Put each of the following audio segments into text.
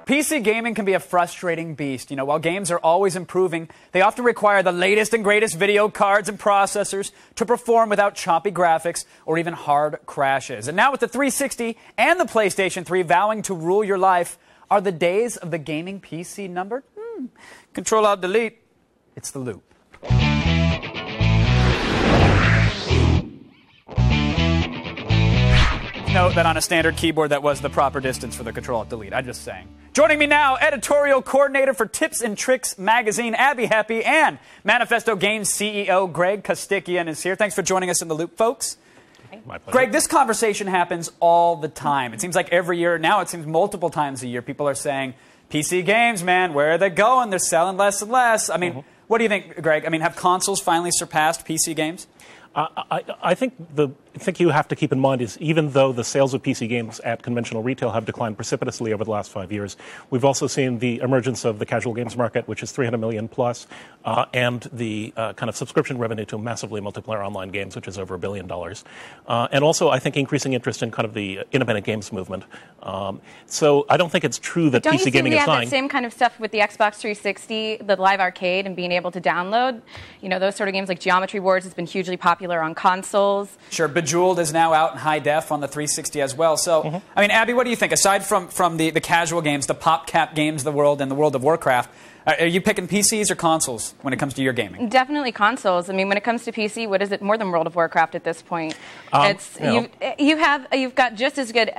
PC gaming can be a frustrating beast. You know, while games are always improving, they often require the latest and greatest video cards and processors to perform without choppy graphics or even hard crashes. And now with the 360 and the PlayStation 3 vowing to rule your life, are the days of the gaming PC numbered? Control-Alt-Delete. It's the loop. Note that on a standard keyboard that was the proper distance for the Control-Alt-Delete. I'm just saying. Joining me now, editorial coordinator for Tips and Tricks magazine, Abbie Heppe, and Manifesto Games CEO Greg Costikyan is here. Thanks for joining us in the loop, folks. My pleasure. Greg, this conversation happens all the time. It seems like every year, now it seems multiple times a year, people are saying, PC games, man, where are they going? They're selling less and less. I mean, what do you think, Greg? I mean, have consoles finally surpassed PC games? I think you have to keep in mind is even though the sales of PC games at conventional retail have declined precipitously over the last 5 years, we've also seen the emergence of the casual games market, which is 300 million plus, and the kind of subscription revenue to massively multiplayer online games, which is over $1 billion. And also, I think, increasing interest in kind of the independent games movement. So I don't think it's true that PC gaming is dying. Don't you think we have that same kind of stuff with the Xbox 360, the live arcade, and being able to download? You know, those sort of games like Geometry Wars has been hugely popular on consoles. Sure, Bejeweled is now out in high def on the 360 as well. So, I mean, Abbie, what do you think? Aside from the casual games, the PopCap games of the world and the World of Warcraft, are you picking PCs or consoles when it comes to your gaming? Definitely consoles. I mean, when it comes to PC, what is it more than World of Warcraft at this point? You've got just as good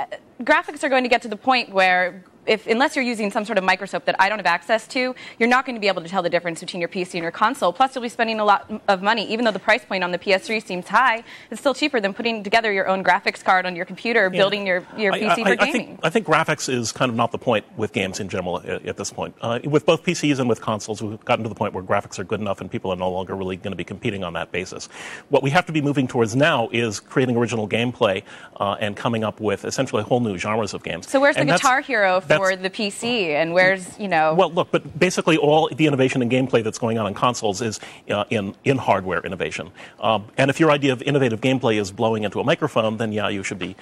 graphics are going to get to the point where unless you're using some sort of microscope that I don't have access to, you're not going to be able to tell the difference between your PC and your console. Plus, you'll be spending a lot of money. Even though the price point on the PS3 seems high, it's still cheaper than putting together your own graphics card on your computer, building your PC for gaming. I think graphics is kind of not the point with games in general at this point. With both PCs and with consoles, we've gotten to the point where graphics are good enough and people are no longer really going to be competing on that basis. What we have to be moving towards now is creating original gameplay and coming up with essentially whole new genres of games. So where's the Guitar Hero for the PC? And where's, you know... Well, look, but basically all the innovation and gameplay that's going on consoles is in hardware innovation. And if your idea of innovative gameplay is blowing into a microphone, then yeah, you should be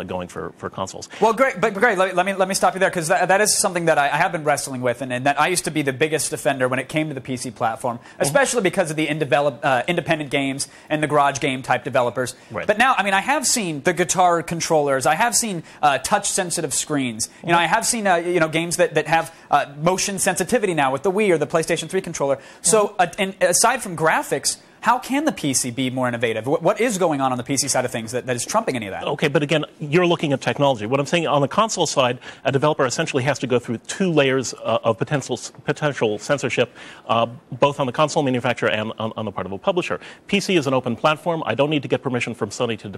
going for consoles. Well, great, but Greg, let me stop you there, because that is something that I have been wrestling with, and that I used to be the biggest defender when it came to the PC platform, especially because of the independent games and the garage game type developers. Right. But now, I mean, I have seen the guitar controllers, I have seen touch-sensitive screens, you know, I have seen games that have motion sensitivity now with the Wii or the PlayStation 3 controller. So and aside from graphics, how can the PC be more innovative? What is going on the PC side of things that is trumping any of that? Okay, but again, you're looking at technology. What I'm saying on the console side, a developer essentially has to go through 2 layers of potential censorship, both on the console manufacturer and on the part of a publisher. PC is an open platform. I don't need to get permission from Sony to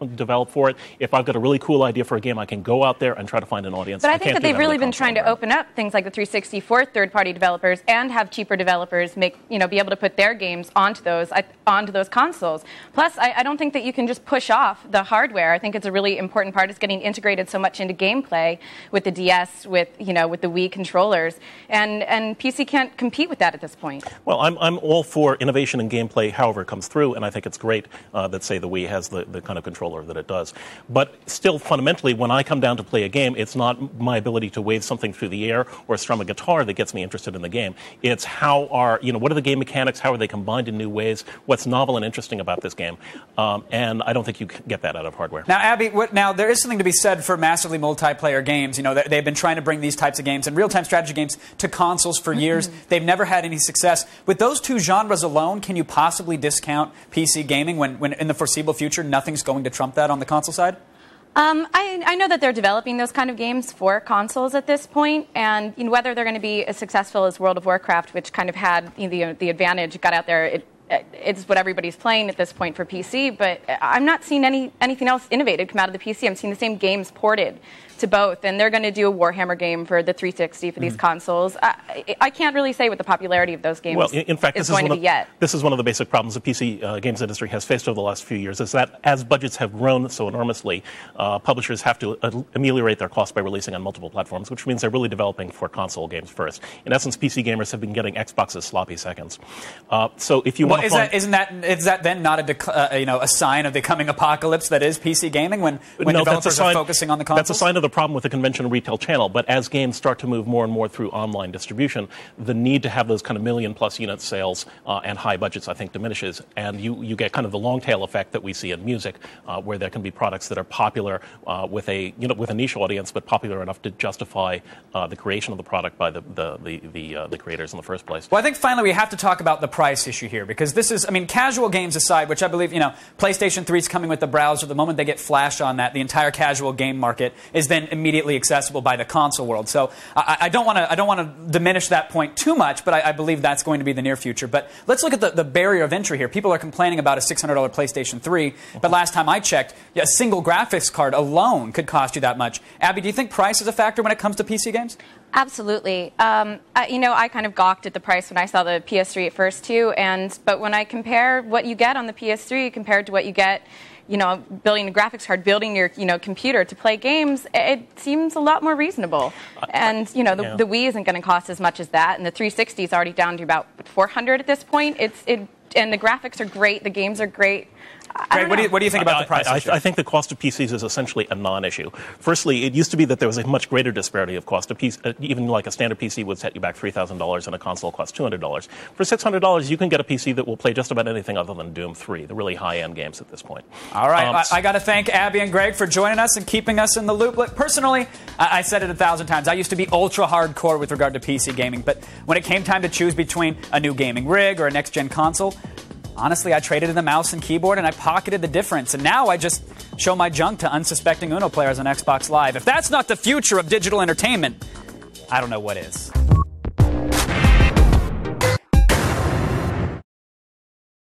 develop for it. If I've got a really cool idea for a game, I can go out there and try to find an audience. But I think that they've really been trying to open up things like the 360 for third-party developers and have cheaper developers be able to put their games onto those consoles. Plus, I don't think that you can just push off the hardware. I think it's a really important part. It's getting integrated so much into gameplay with the DS, with the Wii controllers, and PC can't compete with that at this point. Well, I'm all for innovation in gameplay, however it comes through, and I think it's great that, say, the Wii has the kind of controller that it does. But still, fundamentally, when I come down to play a game, it's not my ability to wave something through the air or strum a guitar that gets me interested in the game. It's what are the game mechanics? How are they combined in new ways? What's novel and interesting about this game? And I don't think you can get that out of hardware. Now, Abbie, now there is something to be said for massively multiplayer games. You know, they've been trying to bring these types of games and real-time strategy games to consoles for years. They've never had any success. With those 2 genres alone, can you possibly discount PC gaming when in the foreseeable future nothing's going to trump that on the console side? I know that they're developing those kind of games for consoles at this point, and whether they're going to be as successful as World of Warcraft, which kind of had the advantage, got out there. It's what everybody's playing at this point for PC, but I'm not seeing anything else innovative come out of the PC. I'm seeing the same games ported to both, and they're going to do a Warhammer game for the 360 for these consoles. I can't really say what the popularity of those games in fact, is going to be yet. This is one of the basic problems the PC games industry has faced over the last few years, is that as budgets have grown so enormously, publishers have to ameliorate their costs by releasing on multiple platforms, which means they're really developing for console games first. In essence, PC gamers have been getting Xbox's sloppy seconds. So if you want to is that then not a sign of the coming apocalypse that is PC gaming when developers are focusing on the consoles? That's a sign of the problem with the conventional retail channel. But as games start to move more and more through online distribution, the need to have those kind of million-plus unit sales and high budgets, I think, diminishes. And you get kind of the long tail effect that we see in music, where there can be products that are popular with a niche audience, but popular enough to justify the creation of the product by the creators in the first place. Well, I think finally we have to talk about the price issue here, because this is, I mean, casual games aside, which I believe, PlayStation 3 is coming with the browser. The moment they get Flash on that, the entire casual game market is then immediately accessible by the console world. So I don't want to diminish that point too much, but I believe that's going to be the near future. But let's look at the barrier of entry here. People are complaining about a $600 PlayStation 3, but last time I checked, a single graphics card alone could cost you that much. Abbie, do you think price is a factor when it comes to PC games? Absolutely. I kind of gawked at the price when I saw the PS3 at first too, but when I compare what you get on the PS3 compared to what you get, building a graphics card, building your, computer to play games, it seems a lot more reasonable. And, the Wii isn't going to cost as much as that, and the 360 is already down to about $400 at this point. And the graphics are great, the games are great. Greg, what do you think about the price issue? I think the cost of PCs is essentially a non-issue. Firstly, it used to be that there was a much greater disparity of cost. Even like a standard PC would set you back $3,000 and a console costs $200. For $600, you can get a PC that will play just about anything other than Doom 3, the really high-end games at this point. All right. I got to thank Abbie and Greg for joining us and keeping us in the loop. Look, personally, I said it 1,000 times. I used to be ultra-hardcore with regard to PC gaming, but when it came time to choose between a new gaming rig or a next-gen console, honestly, I traded in the mouse and keyboard, and I pocketed the difference. And now I just show my junk to unsuspecting Uno players on Xbox Live. If that's not the future of digital entertainment, I don't know what is.